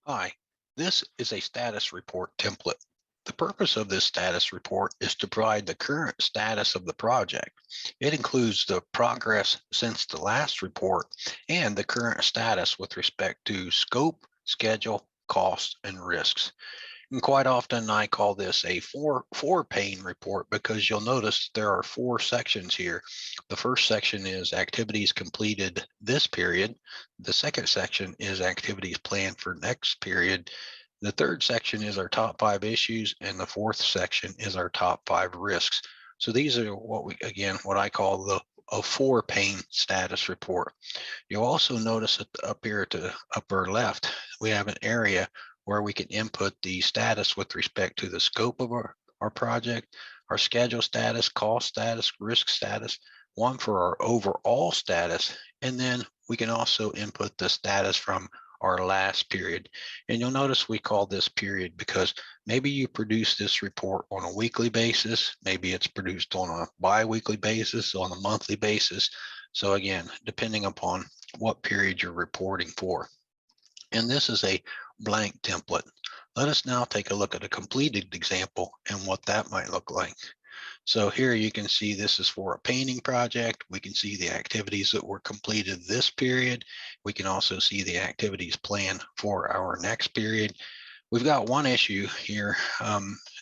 Hi, this is a status report template. The purpose of this status report is to provide the current status of the project. It includes the progress since the last report and the current status with respect to scope, schedule, costs, and risks. And quite often I call this a four-pane report because you'll notice there are four sections here. The first section is activities completed this period. The second section is activities planned for next period. The third section is our top five issues, and the fourth section is our top five risks. So these are what I call the a four-pane status report. You'll also notice up here at the upper left, we have an area where we can input the status with respect to the scope of our project, our schedule status, cost status, risk status, one for our overall status, and then we can also input the status from our last period. And you'll notice we call this period because maybe you produce this report on a weekly basis, maybe it's produced on a bi-weekly basis, on a monthly basis. So again, depending upon what period you're reporting for. And this is a blank template. Let us now take a look at a completed example and what that might look like. So here you can see this is for a painting project. We can see the activities that were completed this period. We can also see the activities planned for our next period. We've got one issue here.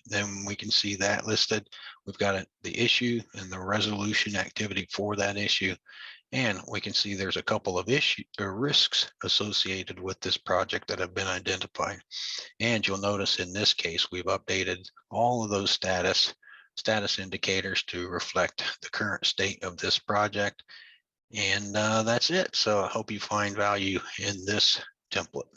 Then we can see that listed. We've got the issue and the resolution activity for that issue. And we can see there's a couple of issues or risks associated with this project that have been identified. And you'll notice in this case, we've updated all of those status indicators to reflect the current state of this project. And that's it. So I hope you find value in this template.